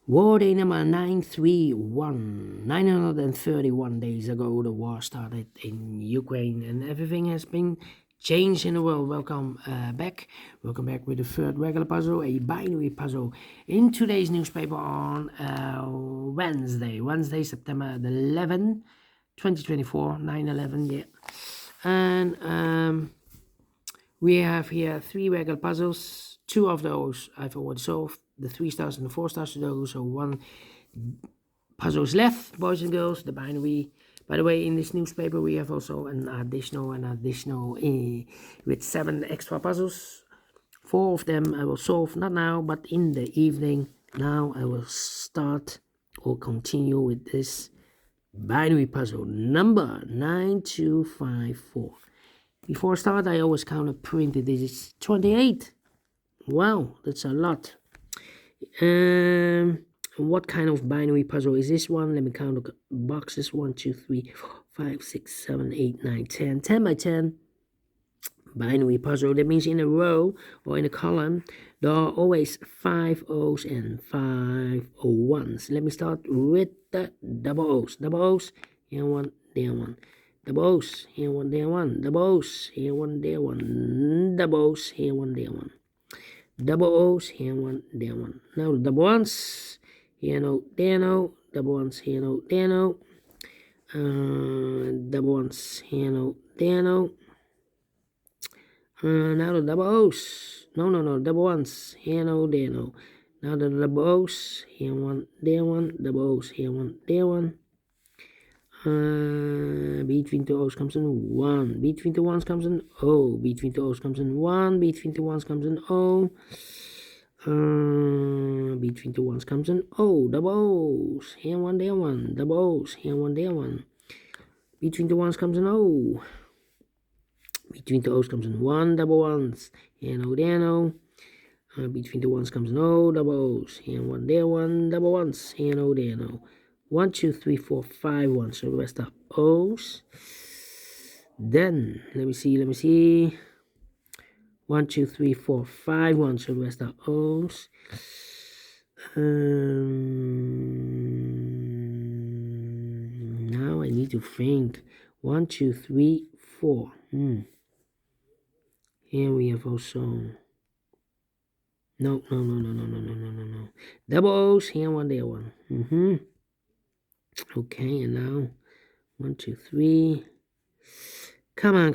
War day number 931. 931 days ago, the war started in Ukraine and everything has been changed in the world. Welcome back. Welcome back with the third regular puzzle, a binary puzzle, in today's newspaper on Wednesday, September the 11th, 2024, 9/11, yeah. And we have here 3 regular puzzles. 2 of those I've already solved, the 3 stars and the 4 stars Sudoku, so 1 puzzle is left, boys and girls, the binary. By the way, in this newspaper we have also an additional with 7 extra puzzles. 4 of them I will solve, not now, but in the evening. Now I will start or continue with this binary puzzle number 9254. Before I start, I always count a printed digits. 28. Wow, that's a lot. What kind of binary puzzle is this one? Let me count the boxes. 1, 2, 3, 4, 5, 6, 7, 8, 9, 10. 10 by 10. Binary puzzle. That means in a row or in a column, there are always 5 O's and 5 1s. Let me start with the double O's. Double O's. Here one, there one. Double O's, here one, there one. Double O's, here one, there one. Double O's, here one, there one. Double O's, here one, there one. Now the double ones, here no, there no. Double ones, here no, there no. Double ones, here no, there no. Now the double O's. No, double ones, here no, there no. Now the double O's, here one, there one. Double O's, here one, there one. Between the O's comes an 1. Between the 1's comes an O. Between the O's comes an 1. Between the 1's comes an O. Between the 1's comes an O. Double O's. Here one, there one. Double O's. Here one, there one. Between the 1's comes an O. Between the O's comes an 1. Double ones. Here no, there no. Between the 1's comes an O. Double O's. Here one, there one. Double ones. Here no, there no. 1, 2, 3, 4, 5 1. So the rest are O's. Then let me see. 1, 2, 3, 4, 5 1. So the rest are O's. Now I need to think. 1, 2, 3, 4. Here we have also. No. Double O's. Here one, there one. Okay, and now 1, 2, 3. Come on.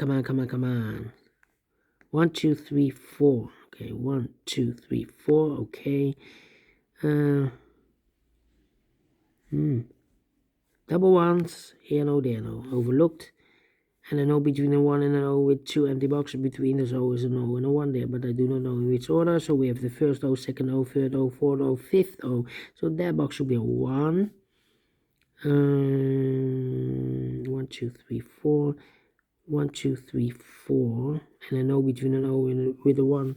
1, 2, 3, 4. Okay, 1, 2, 3, 4. Okay. Double ones. Here no, there no. Overlooked. And an O between a 1 and an O with 2 empty boxes between. There's always an O and a 1 there, but I do not know in which order. So we have the first O, second O, third O, fourth O, fifth O. So that box should be a 1. 1, 2, 3, 4. 1, 2, 3, 4. And an O between an O and with a 1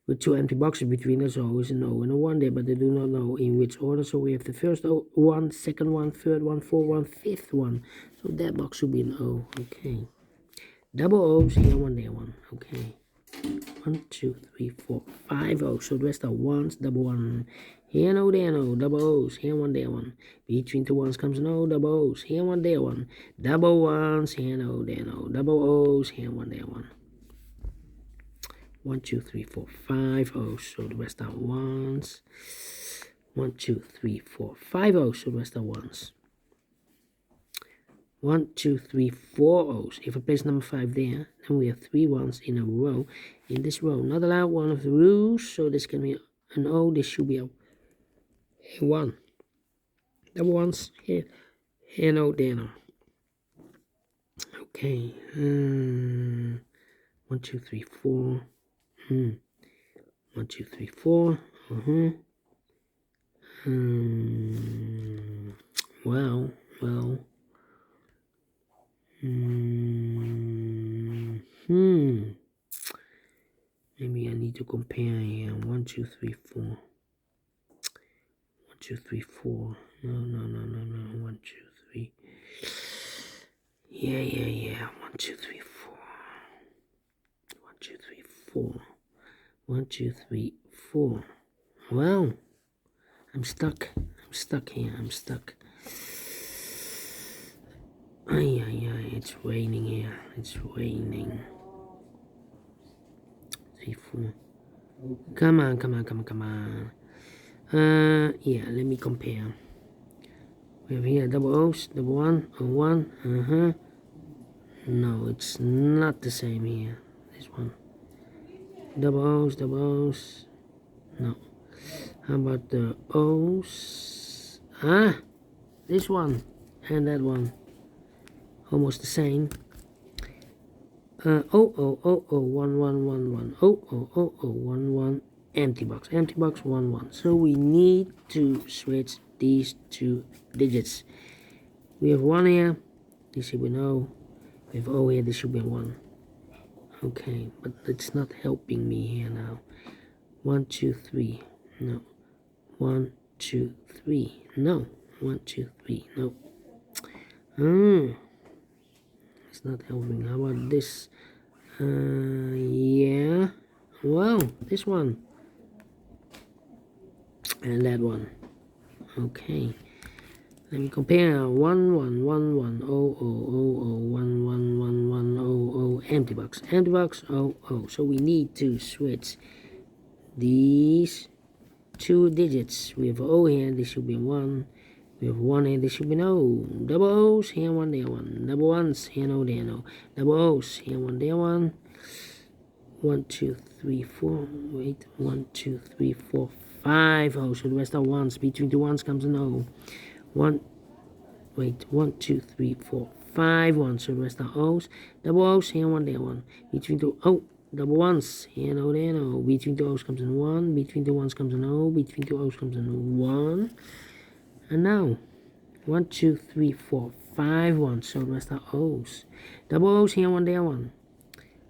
with 2 empty boxes between. There's always an O and a 1 there, but I do not know in which order. So we have the first O, 1, second 1, third 1, fourth 1, fifth 1. So that box should be an O. Okay. Double O's, here 1, there 1. Okay. 1, 2, 3, 4, 5 O's. So the rest are 1s. Double 1. Here no, there no. Double O's. Here 1, there 1. Between the 1's comes an O. Double O's. Here 1, there 1. Double 1s. Here no, there no. Double O's. Here 1, there 1. 1, 2, 3, 4, 5 O's. So the rest are 1s. 1, 2, 3, 4, 5 O's. So the rest are 1s. 1, 2, 3, 4 O's. If I place number 5 there, then we have 3 1s in a row. In this row, not allowed, one of the rules. So this can be an O. This should be a 1. Double ones here. Here no, there no. Okay. 1, 2, 3, 4. 1, 2, 3, 4. Well. Maybe I need to compare here. 1, 2, 3, 4. 1, 2, 3, 4. No. 1, 2, 3. Yeah. 1, 2, 3, 4. 1, 2, 3, 4. 1, 2, 3, 4. Well, I'm stuck. I'm stuck here. I'm stuck. Ay, ay, ay. It's raining here. It's raining. 3, 4. Come on, come on, come on, come on. Yeah, let me compare. We have here double O's, double 1, O 1. No, it's not the same here. This one. Double O's. No. How about the O's? This one and that one. Almost the same. 1. Empty box, 1. So we need to switch these two digits. We have 1 here. This should be an O. We have O here. This should be a 1. Okay, but it's not helping me here now. 1, 2, 3. No. 1, 2, 3. No. 1, 2, 3. No. It's not helping. How about this? Yeah. Well, this one. And that one. Okay. Let me compare. 1, 1, 1, 1, 0, 0, 0, 1, 1, 1, 1, 0, 0, empty box. Empty box, 0, 0. So we need to switch these two digits. We have O here, this should be 1. We have 1 here, this should be no. Double O's, here 1, there 1. Double 1's, here no, there no. Double O's, here 1, there 1. 1, 2, 3, 4. Wait, 1, 2, 3, 4, 5 O's. So the rest are 1's. Between the 1's comes an O. 1, 2, 3, 4, 5 1. So the rest are O's. Double O's, here 1, there 1. Between the double 1's, here no, there no. Between the O's comes an 1. Between the 1's comes an O. Between the O's comes an 1. And now, 1, 2, 3, 4, 5 1. So the rest are O's. Double O's, here 1, there 1.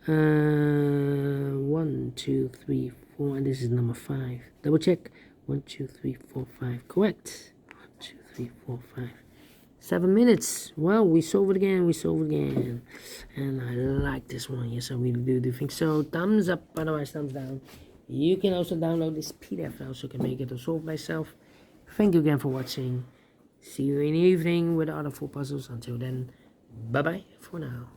1, 2, 3, 4, and this is number 5. Double check. 1, 2, 3, 4, 5. Correct. 1, 2, 3, 4, 5. 7 minutes. Well, we solve it again. And I like this one. Yes, I really do think so. Thumbs up, otherwise thumbs down. You can also download this PDF. I also can make it or solve myself. Thank you again for watching. See you in the evening with the other 4 puzzles. Until then, bye-bye for now.